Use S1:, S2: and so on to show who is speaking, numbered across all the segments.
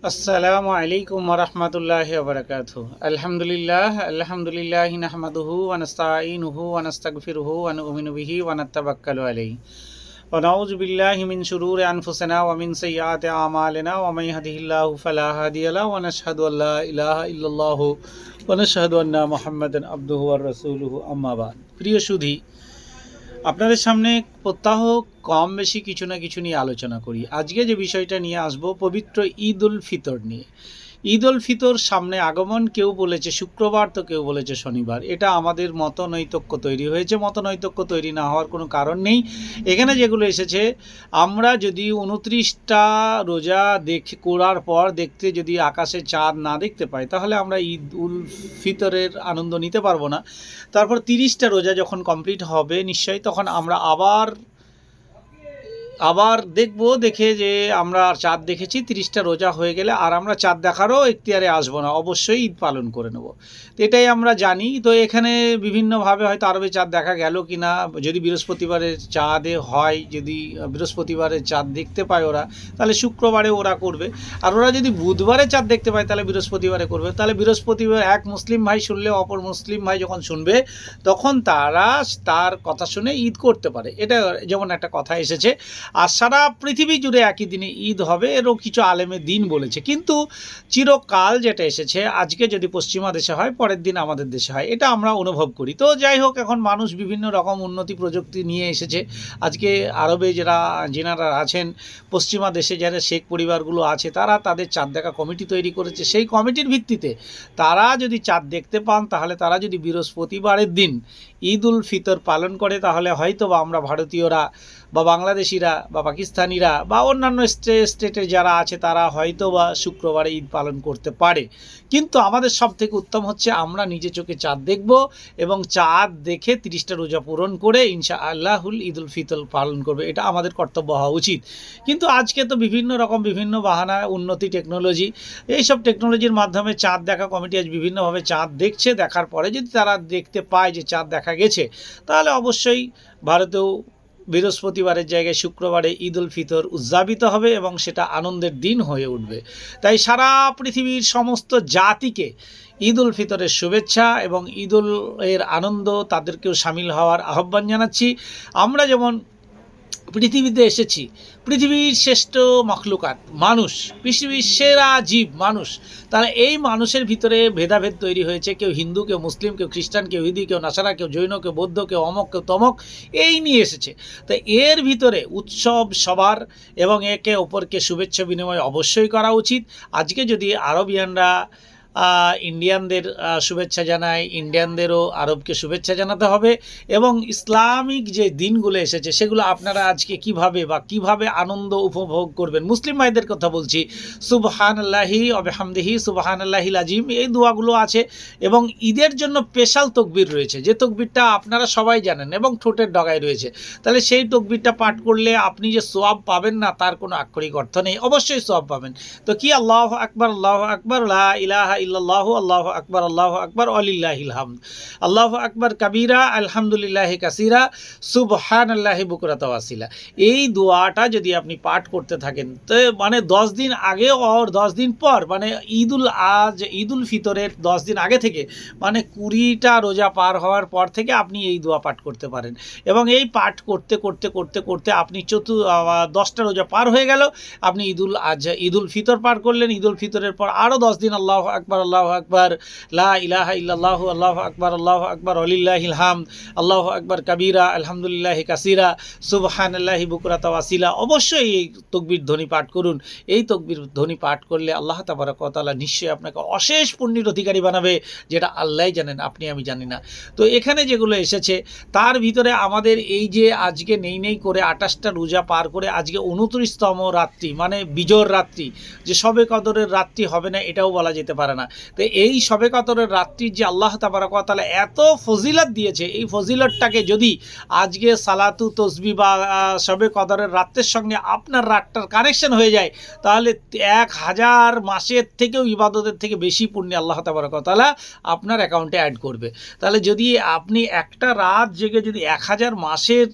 S1: আসসালামু আলাইকুম ওয়া রাহমাতুল্লাহি ওয়া বারাকাতুহু। আলহামদুলিল্লাহি নাহমাদুহু ওয়া নাস্তাঈনুহু ওয়া নাস্তাগফিরুহু ওয়া নু'মিনু বিহি ওয়া নাতাওয়াক্কালু আলাইহি ওয়া নাউযু বিল্লাহি মিন শুরুরি আনফুসিনা ওয়া মিন সাইয়্যাতি আমালিনা ওয়া মান ইয়াহদিহিল্লাহু ফালা হাদিয়া লাহু ওয়া নাশহাদু আল্লা ইলাহা ইল্লাল্লাহু ওয়া নাশহাদু আন্না মুহাম্মাদান আবদুহু ওয়া রাসূলুহু, আম্মা বা'দ। প্রিয় সুধী, আপনাদের সামনে প্রত্যাহ কম বেশি কিছু না কিছু নিয়ে আলোচনা করি। আজকে যে বিষয়টা নিয়ে আসব, পবিত্র ঈদ উল ফিতর নিয়ে। ঈদ উল ফিতর সামনে আগমন, কেউ বলেছে শুক্রবার তো কেউ বলেছে শনিবার। এটা আমাদের মতনৈক্য তৈরি হয়েছে। মতনৈক্য তৈরি না হওয়ার কোনো কারণ নেই। এখানে যেগুলো এসেছে, আমরা যদি 29টা রোজা করার পর দেখতে যদি আকাশে চাঁদ না দেখতে পাই, তাহলে আমরা ঈদ উল ফিতরের আনন্দ নিতে পারবো না। তারপর 30টা রোজা যখন কমপ্লিট হবে নিশ্চয়ই, তখন আমরা আবার দেখে যে আমরা চাঁদ দেখেছি, 30টা রোজা হয়ে গেলে আর আমরা চাঁদ দেখারও এখতিয়ারে আসবো না, অবশ্যই ঈদ পালন করে নেব। তো এটাই আমরা জানি। তো এখানে বিভিন্নভাবে হয়তো আরবে চাঁদ দেখা গেল কি না, যদি বৃহস্পতিবারের চাঁদে হয়, যদি বৃহস্পতিবারের চাঁদ দেখতে পায় ওরা, তাহলে শুক্রবারে ওরা করবে। আর ওরা যদি বুধবারে চাঁদ দেখতে পায় তাহলে বৃহস্পতিবারে করবে। তাহলে বৃহস্পতিবার এক মুসলিম ভাই শুনলে অপর মুসলিম ভাই যখন শুনবে, তখন তার কথা শুনে ঈদ করতে পারে। এটা যেমন একটা কথা এসেছে। আর সারা পৃথিবী জুড়ে একই দিনে ঈদ হবে, এরও কিছু আলেমের দিন বলেছে। কিন্তু চিরকাল যেটা এসেছে, আজকে যদি পশ্চিমা দেশে হয়, পরের দিন আমাদের দেশে হয়, এটা আমরা অনুভব করি। তো যাই হোক, এখন মানুষ বিভিন্ন রকম উন্নতি প্রযুক্তি নিয়ে এসেছে। আজকে আরবে যেনারা আছেন, পশ্চিমা দেশে যারা শেখ পরিবারগুলো আছে, তারা তাদের চাঁদ দেখা কমিটি তৈরি করেছে। সেই কমিটির ভিত্তিতে তারা যদি চাঁদ দেখতে পান, তাহলে তারা যদি বৃহস্পতিবারের দিন ঈদ উল ফিতর পালন করে, তাহলে হয়তো বা আমরা ভারতীয়রা বা বাংলাদেশিরা বা পাকিস্তানিরা বা অন্যান্য স্টেটে যারা আছে, তারা হয়তো বা শুক্রবারে ঈদ পালন করতে পারে। কিন্তু আমাদের সব থেকে উত্তম হচ্ছে আমরা নিজে চোখে চাঁদ দেখব এবং চাঁদ দেখে 30টা রোজা পূরণ করে ইনশাআল্লাহুল ঈদ উল ফিতর পালন করবে। এটা আমাদের কর্তব্য হওয়া উচিত। কিন্তু আজকে তো বিভিন্ন বাহানা, উন্নতি, টেকনোলজি, এইসব টেকনোলজির মাধ্যমে চাঁদ দেখা কমিটি আজ বিভিন্নভাবে চাঁদ দেখছে। দেখার পরে যদি তারা দেখতে পায় যে চাঁদ দেখা গেছে, তাহলে অবশ্যই ভারতেও বৃহস্পতিবারের জায়গায় শুক্রবারে ঈদ উল ফিতর উদযাপিত হবে এবং সেটা আনন্দের দিন হয়ে উঠবে। তাই সারা পৃথিবীর সমস্ত জাতিকে ঈদ উল ফিতরের শুভেচ্ছা এবং ঈদ উল এর আনন্দ, তাদেরকেও সামিল হওয়ার আহ্বান জানাচ্ছি। আমরা যেমন পৃথিবীতে এসেছি, পৃথিবীর শ্রেষ্ঠ মখলুকাত মানুষ, পৃথিবীর সেরা জীব মানুষ, তাহলে এই মানুষের ভিতরে ভেদাভেদ তৈরি হয়েছে। কেউ হিন্দু, কেউ মুসলিম, কেউ খ্রিস্টান, কেউ ইহুদি, কেউ নাসারা, কেউ জৈন, কেউ বৌদ্ধ, কেউ অমক, কেউ তমক, এই নিয়ে এসেছে। তো এর ভিতরে উৎসব সবার এবং একে অপরকে শুভেচ্ছা বিনিময় অবশ্যই করা উচিত। আজকে যদি আরবিয়ানরা ইন্ডিয়ানদের শুভেচ্ছা জানায়, ইন্ডিয়ানদেরও আরবকে শুভেচ্ছা জানাতে হবে। এবং ইসলামিক যে দিনগুলো এসেছে, সেগুলো আপনারা আজকে কিভাবে আনন্দ উপভোগ করবেন। মুসলিম ভাইদের কথা বলছি, সুবহানাল্লাহি ওয়া বিহামদিহি সুবহানাল্লাহিল আযীম, এই দোয়াগুলো আছে। এবং ঈদের জন্য স্পেশাল তকবির রয়েছে, যে তকবিরটা আপনারা সবাই জানেন এবং ঠোঁটের ডগায় রয়েছে। তাহলে সেই তকবিরটা পাঠ করলে আপনি যে সোয়াব পাবেন না, তার কোনো আক্ষরিক অর্থ নেই, অবশ্যই সোয়াব পাবেন। তো কি, আল্লাহু আকবার, লা ইলাহা ইল্লাল্লাহু, আল্লাহু আকবার ওয়ালিল্লাহিল হামদ, আল্লাহু আকবার কাবীরা, আলহামদুলিল্লাহি কাসীরা, সুবহানাল্লাহি বুকরাতা ওয়া আসীলা। এই দোয়াটা যদি আপনি পাঠ করতে থাকেন, তো মানে 10 দিন আগে আর 10 দিন পর, মানে ঈদ উল ফিতরের 10 দিন আগে থেকে, মানে 20টা রোজা পার হওয়ার পর থেকে আপনি এই দোয়া পাঠ করতে পারেন। এবং এই পাঠ করতে আপনি 10টা রোজা পার হয়ে গেল, আপনি ঈদ উল ফিতর পার করলেন। ঈদ উল ফিতরের পর আরও 10 দিন আল্লাহু আকবার, লা ইলাহা ইল্লাল্লাহু, আল্লাহু আকবার ওয়ালিল্লাহিল হামদ, আল্লাহু আকবার কাবীরা, আলহামদুলিল্লাহি কাসীরা, সুবহানাল্লাহি বুকরাতা ওয়া আসীলা। অবশ্যই এই তাকবীর ধ্বনি পাঠ করুন। এই তাকবীর ধ্বনি পাঠ করলে আল্লাহ তাবারাক ওয়া তাআলা নিশ্চয়ই আপনাকে অশেষ পুণ্যের অধিকারী বানাবে, যেটা আল্লাহই জানেন, আমি জানি না। তো এখানে যেগুলো এসেছে, তার ভিতরে আমাদের এই যে আজকে নেই করে 28টা রোজা পার করে আজকে 29তম রাত্রি, মানে বিজোর রাত্রি, যে শবে কদরের রাত্রি হবে না, এটাও বলা যেতে পারে না। না। তো এই শবে কদরের রাত্রির যে আল্লাহ তাবারক ওয়া তাআলা এত ফজিলত দিয়েছে, এই ফজিলতটাকে যদি আজকে সালাতু তসবি বা শবে কদরের রাত্রের সঙ্গে আপনার রাতটার কানেকশন হয়ে যায়, তাহলে 1000 মাসের থেকেও ইবাদতের থেকে বেশি পুণ্য আল্লাহ তাবারক ওয়া তাআলা আপনার অ্যাকাউন্টে অ্যাড করবে। তাহলে যদি আপনি একটা রাত জেগে যদি 1000 মাসের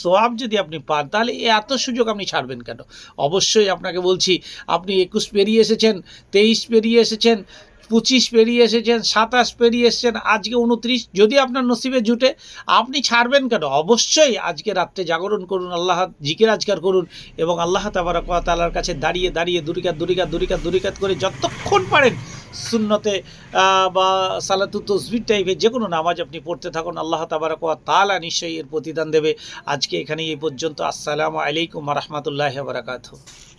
S1: সোয়াব যদি আপনি পান, তাহলে এত সুযোগ আপনি ছাড়বেন কেন? অবশ্যই আপনাকে বলছি, আপনি 21 পেরিয়ে এসেছেন, 23 পেরিয়ে এসেছেন, 25 পেরিয়ে এসেছেন, 27 পেরিয়ে এসেছেন, আজকে 29, যদি আপনার নসিবে জুটে আপনি ছাড়বেন কেন? অবশ্যই আজকে রাত্রে জাগরণ করুন, আল্লাহ জিকির আজকার করুন এবং আল্লাহ তাবারক ওয়া তাআলার কাছে দাঁড়িয়ে দাঁড়িয়ে দুরিকাত করে যতক্ষণ পারেন সুন্নতে বা সালাতু তসবিহ টাইপের যে কোনো নামাজ আপনি পড়তে থাকুন। আল্লাহ তাবারক ওয়া তাআলা নিশ্চয়ই এর প্রতিদান দেবে। আজকে এখানেই এই পর্যন্ত। আসসালামু আলাইকুম ওয়া রাহমাতুল্লাহি ওয়া বারাকাতুহু।